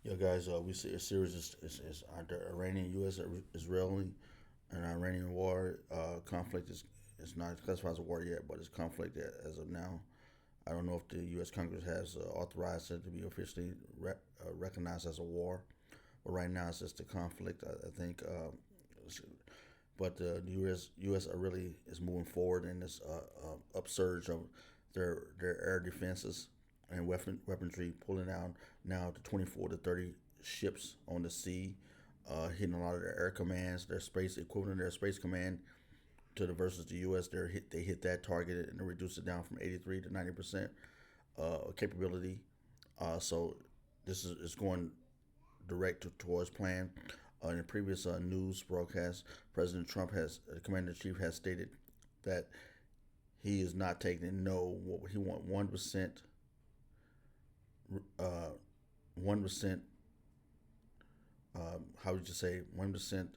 Yeah, guys, we see a series is the Iranian, U.S., Israeli, and Iranian war conflict is not classified as a war yet, but it's conflict as of now. I don't know if the U.S. Congress has authorized it to be officially recognized as a war, but right now it's just a conflict. I think, but the U.S. really is moving forward in this upsurge of their air defenses and weaponry, pulling out now to 24 to 30 ships on the sea, hitting a lot of their air commands, their space equivalent of their space command to the versus the U.S. They hit that target and reduced it down from 83 to 90% capability. So this is going direct towards plan. In a previous news broadcast, President Trump the Commander in Chief has stated that he is not taking no. What he want 1%, 1%. How would you say 1%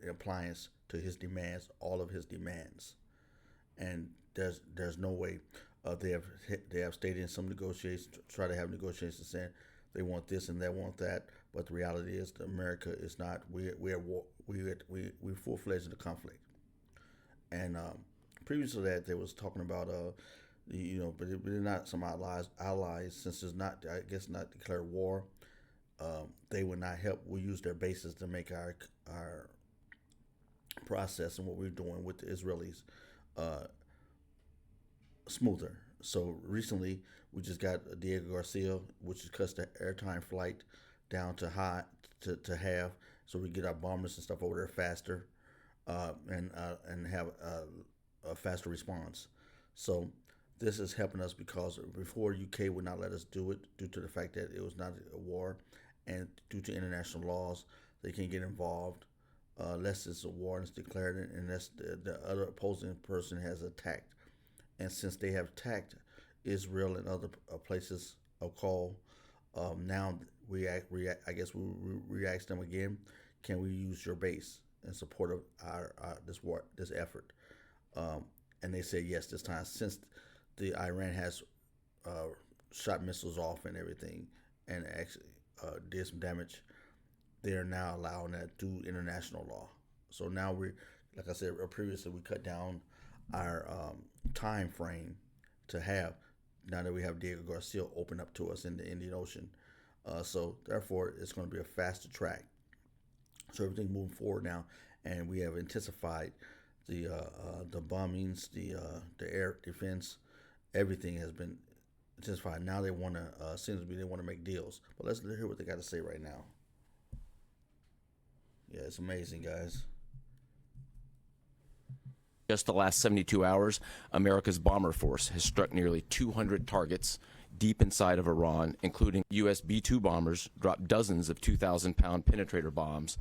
appliance to his demands, all of his demands, and there's no way. They have stated in some negotiations, try to have negotiations saying they want this and they want that, but the reality is that America is not. We're full fledged in the conflict, and previous to that they was talking about but they're not some allies since it's not, I guess, not declared war. They would not help. We use their bases to make our process and what we're doing with the Israelis smoother. So recently, we just got Diego Garcia, which cuts the airtime flight down to half, so we get our bombers and stuff over there faster, and have a faster response. So this is helping us because before UK would not let us do it due to the fact that it was not a war, and due to international laws, they can't get involved unless it's a war and it's declared, and unless the other opposing person has attacked. And since they have attacked Israel and other places of call, now I guess we ask them again, can we use your base in support of our this effort? And they say yes this time, since the Iran has shot missiles off and everything, and actually did some damage. They are now allowing that through international law. So now like I said previously, we cut down our time frame to have, now that we have Diego Garcia open up to us in the Indian Ocean. So therefore, it's going to be a faster track. So everything moving forward now, and we have intensified the bombings, the air defense. Everything has been intensified. Now they want to seems to be they want to make deals. But let's hear what they got to say right now. Yeah, it's amazing, guys. Just the last 72 hours, America's bomber force has struck nearly 200 targets deep inside of Iran, including U.S. B-2 bombers dropped dozens of 2,000-pound penetrator bombs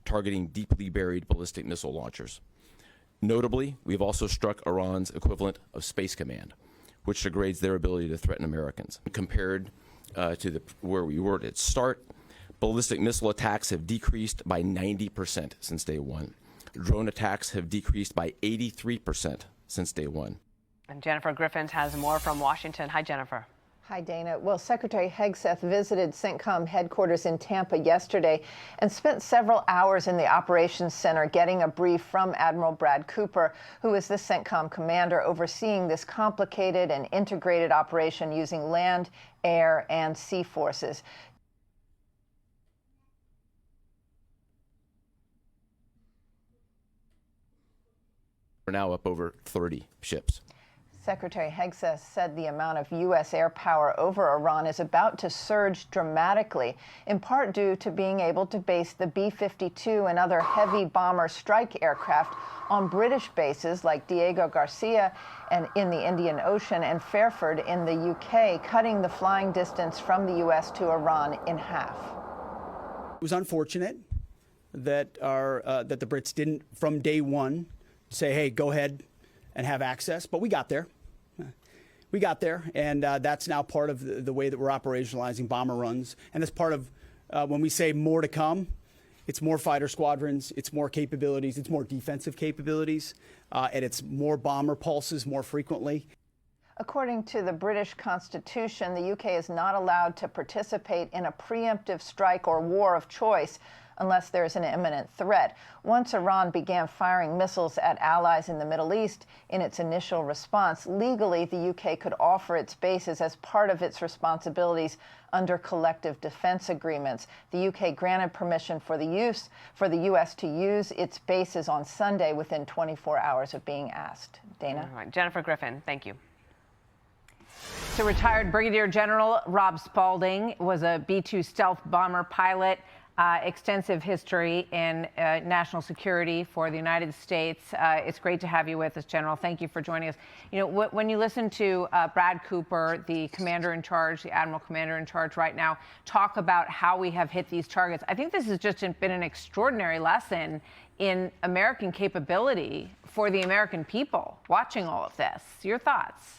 targeting deeply buried ballistic missile launchers. Notably, we've also struck Iran's equivalent of Space Command, which degrades their ability to threaten Americans. Compared to where we were at start, ballistic missile attacks have decreased by 90% since day one. Drone attacks have decreased by 83% since day one. And Jennifer Griffins has more from Washington. Hi, Jennifer. Hi, Dana. Well, Secretary Hegseth visited CENTCOM headquarters in Tampa yesterday and spent several hours in the Operations Center getting a brief from Admiral Brad Cooper, who is the CENTCOM commander overseeing this complicated and integrated operation using land, air, and sea forces. We're now up over 30 ships. Secretary Hegseth said the amount of U.S. air power over Iran is about to surge dramatically, in part due to being able to base the B-52 and other heavy bomber strike aircraft on British bases like Diego Garcia and in the Indian Ocean and Fairford in the U.K., cutting the flying distance from the U.S. to Iran in half. It was unfortunate that the Brits didn't, from day one, say, hey, go ahead and have access, but we got there. We got there, and that's now part of the way that we're operationalizing bomber runs. And that's part of when we say more to come, it's more fighter squadrons, it's more capabilities, it's more defensive capabilities, and it's more bomber pulses more frequently. According to the British Constitution, the UK is not allowed to participate in a preemptive strike or war of choice unless there is an imminent threat. Once Iran began firing missiles at allies in the Middle East in its initial response, legally the UK could offer its bases as part of its responsibilities under collective defense agreements. The UK granted permission for the US to use its bases on Sunday within 24 hours of being asked. Dana? All right. Jennifer Griffin, thank you. So retired Brigadier General Rob Spaulding was a B-2 stealth bomber pilot. Extensive history in national security for the United States. It's great to have you with us, General. Thank you for joining us. You know, when you listen to Brad Cooper, the commander in charge, the admiral commander in charge right now, talk about how we have hit these targets, I think this has just been an extraordinary lesson in American capability for the American people watching all of this. Your thoughts?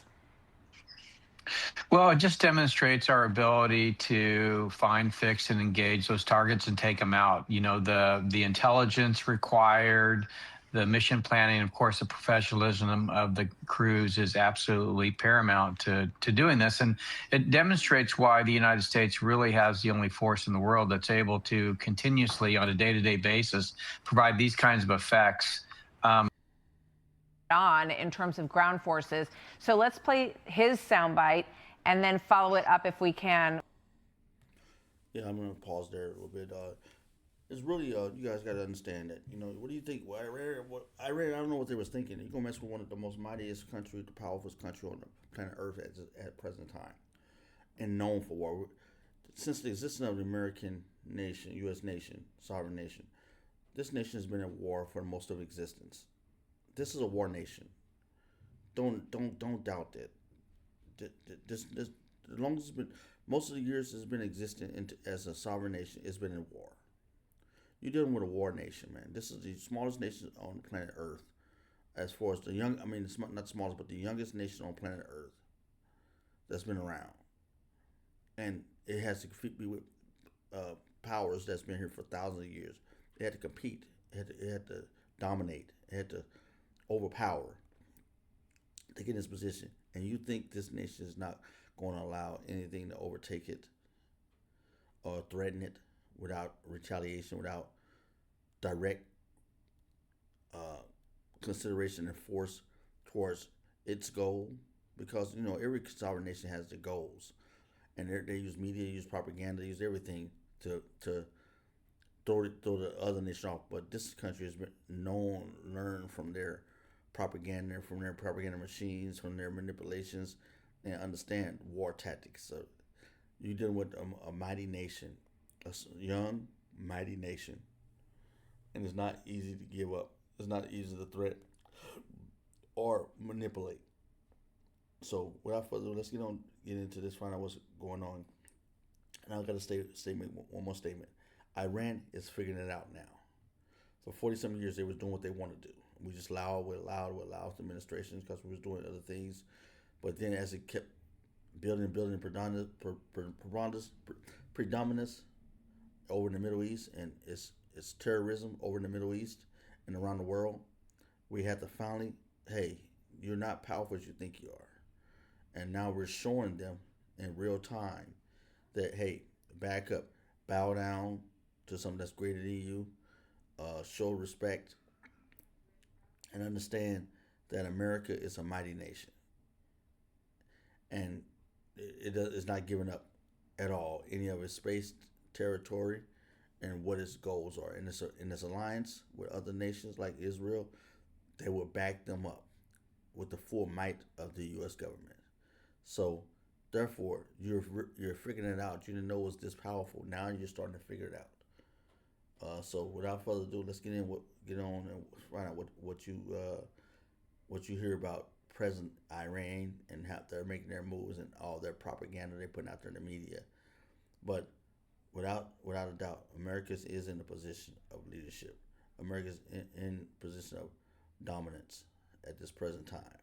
Well, it just demonstrates our ability to find, fix, and engage those targets and take them out. You know, the intelligence required, the mission planning, of course, the professionalism of the crews is absolutely paramount to doing this. And it demonstrates why the United States really has the only force in the world that's able to continuously, on a day-to-day basis, provide these kinds of effects. On in terms of ground forces. So let's play his soundbite and then follow it up if we can. Yeah, I'm gonna pause there a little bit. It's really you guys got to understand that. You know, what do you think? Well, I don't know what they was thinking. You're gonna mess with one of the most mightiest country, the powerful country on the planet Earth at present time, and known for war. Since the existence of the American nation, U.S. nation, sovereign nation, this nation has been at war for most of existence. This is a war nation. Don't doubt that. This as long as it's been, most of the years it's been existing as a sovereign nation, it's been in war. You're dealing with a war nation, man. This is the smallest nation on planet Earth, as far as it's not the smallest, but the youngest nation on planet Earth that's been around, and it has to compete with powers that's been here for thousands of years. It had to compete. It had to dominate. It had to overpower to get in this position. And you think this nation is not going to allow anything to overtake it or threaten it without retaliation, without direct consideration and force towards its goal? Because, you know, every sovereign nation has their goals, and they use media, use propaganda, use everything to throw the other nation off. But this country has been learned from their propaganda, from their propaganda machines, from their manipulations, and understand war tactics. So you're dealing with a mighty nation, a young, mighty nation, and it's not easy to give up. It's not easy to threat or manipulate. So without further ado, let's get into this, find out what's going on. And I've got to one more statement. Iran is figuring it out now. For 40-some years, they was doing what they wanted to do. We just allowed the administrations because we was doing other things. But then as it kept building predominance over in the Middle East, and its terrorism over in the Middle East and around the world, we had to finally, hey, you're not powerful as you think you are. And now we're showing them in real time that, hey, back up, bow down to something that's greater than you, show respect, and understand that America is a mighty nation. And it is not giving up at all any of its space, territory, and what its goals are. In this alliance with other nations like Israel, they will back them up with the full might of the U.S. government. So, therefore, you're figuring it out. You didn't know it was this powerful. Now you're starting to figure it out. So, without further ado, let's get on and find out what you hear about President Iran and how they're making their moves and all their propaganda they're putting out there in the media. But without a doubt, America is in a position of leadership. America is in position of dominance at this present time.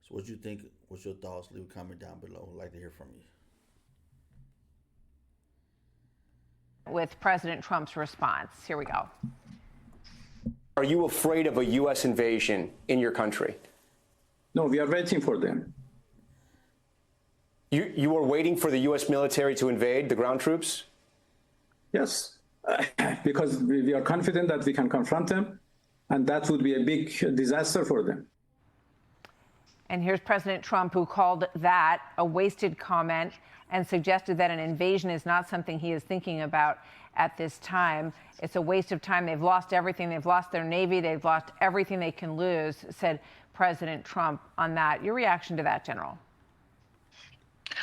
So what you think, what's your thoughts? Leave a comment down below. I'd like to hear from you. With President Trump's response. Here we go. Are you afraid of a U.S. invasion in your country? No, we are waiting for them. You were waiting for the U.S. military to invade the ground troops? Yes, because we are confident that we can confront them, and that would be a big disaster for them. And here's President Trump, who called that a wasted comment and suggested that an invasion is not something he is thinking about at this time. It's a waste of time. They've lost everything. They've lost their Navy. They've lost everything they can lose, said President Trump on that. Your reaction to that, General?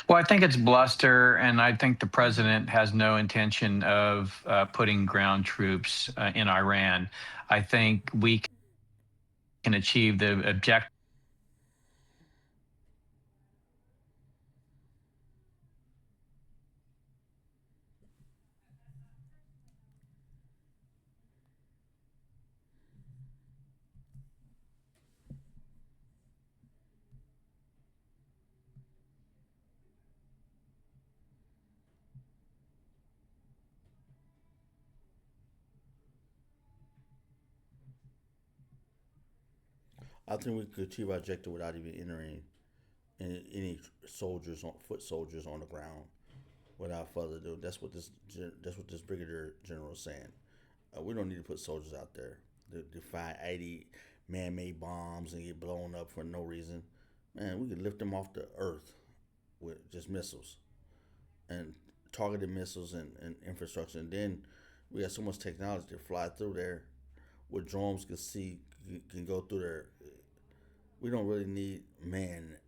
Well, I think it's bluster, and I think the president has no intention of putting ground troops in Iran. I think we can achieve the objective. I think we could achieve our objective without even entering any soldiers on foot soldiers on the ground. Without further ado, that's what this brigadier general is saying. We don't need to put soldiers out there to find 80 man-made bombs and get blown up for no reason. Man, we could lift them off the earth with just missiles and targeted missiles and infrastructure. And then we have so much technology to fly through there, where drones can go through there. We don't really need the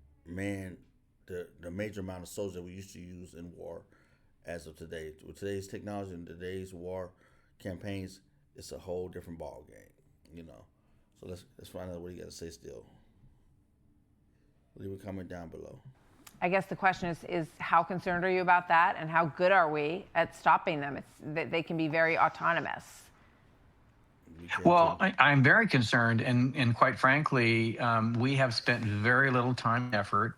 major amount of soldiers that we used to use in war as of today. With today's technology and today's war campaigns, it's a whole different ball game, So let's find out what you got to say still. Leave a comment down below. I guess the question is how concerned are you about that, and how good are we at stopping them? They can be very autonomous. Well, I'm very concerned, and quite frankly, we have spent very little time and effort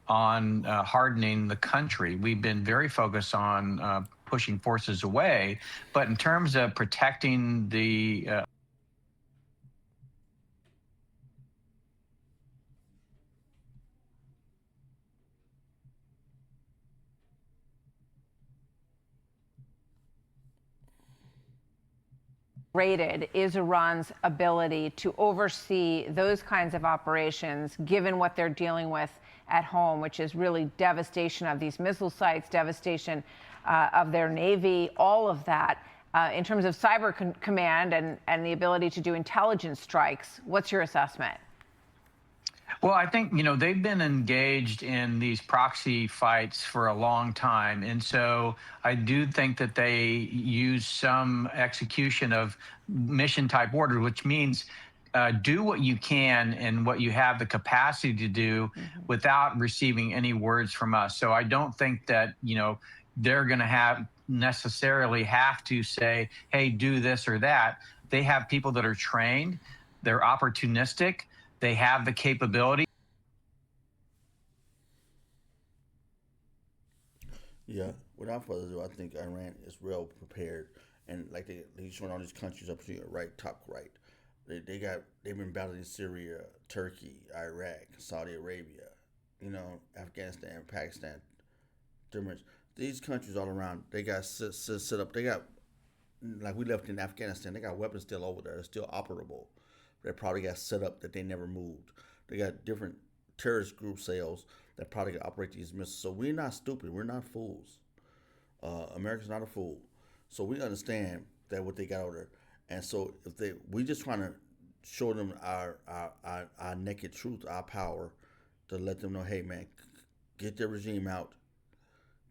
on hardening the country. We've been very focused on pushing forces away, but in terms of protecting the Rated is Iran's ability to oversee those kinds of operations, given what they're dealing with at home, which is really devastation of these missile sites, devastation of their Navy, all of that. In terms of cyber command and the ability to do intelligence strikes, what's your assessment? Well, I think, they've been engaged in these proxy fights for a long time. And so I do think that they use some execution of mission type orders, which means do what you can and what you have the capacity to do without receiving any words from us. So I don't think that, they're going to necessarily have to say, hey, do this or that. They have people that are trained, they're opportunistic. They have the capability. Yeah, without further ado, I think Iran is well prepared, and like they're showing all these countries up here, right, top right. They've been battling Syria, Turkey, Iraq, Saudi Arabia, Afghanistan, Pakistan. These countries all around, they got set up. They got, like we left in Afghanistan, they got weapons still over there. They're still operable. That probably got set up that they never moved. They got different terrorist group cells that probably can operate these missiles. So we're not stupid. We're not fools. America's not a fool. So we understand that what they got over there. And so we just trying to show them our naked truth, our power, to let them know, hey man, get their regime out.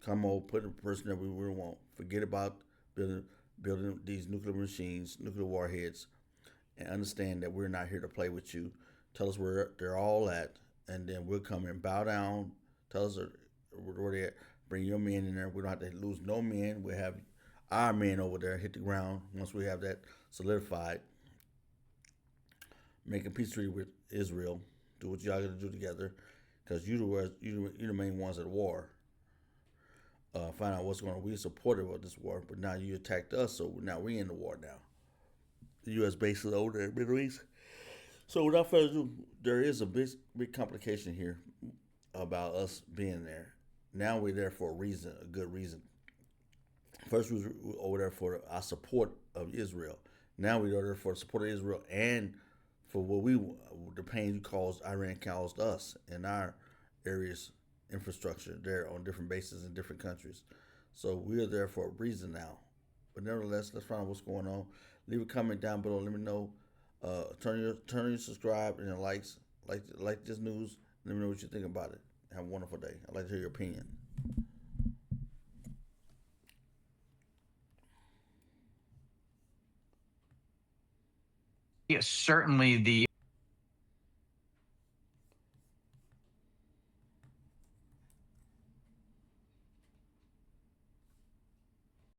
Come on, put a person that we really want. Forget about building these nuclear machines, nuclear warheads. And understand that we're not here to play with you. Tell us where they're all at, and then we'll come and bow down. Tell us where they're at. Bring your men in there. We don't have to lose no men. We'll have our men over there hit the ground once we have that solidified. Make a peace treaty with Israel. Do what y'all got to do together, because you're the main ones at war. Find out what's going on. We're supportive of this war, but now you attacked us, so now we're in the war now. The U.S. bases over there in the Middle East. So without further ado, there is a big complication here about us being there. Now we're there for a reason, a good reason. First, we were over there for our support of Israel. Now we're there for the support of Israel and for the pain you caused, Iran caused us in our areas, infrastructure there on different bases in different countries. So we are there for a reason now. But nevertheless, let's find out what's going on. Leave a comment down below. Let me know. Turn your subscribe and your likes. Like this news. Let me know what you think about it. Have a wonderful day. I'd like to hear your opinion. Yes, certainly the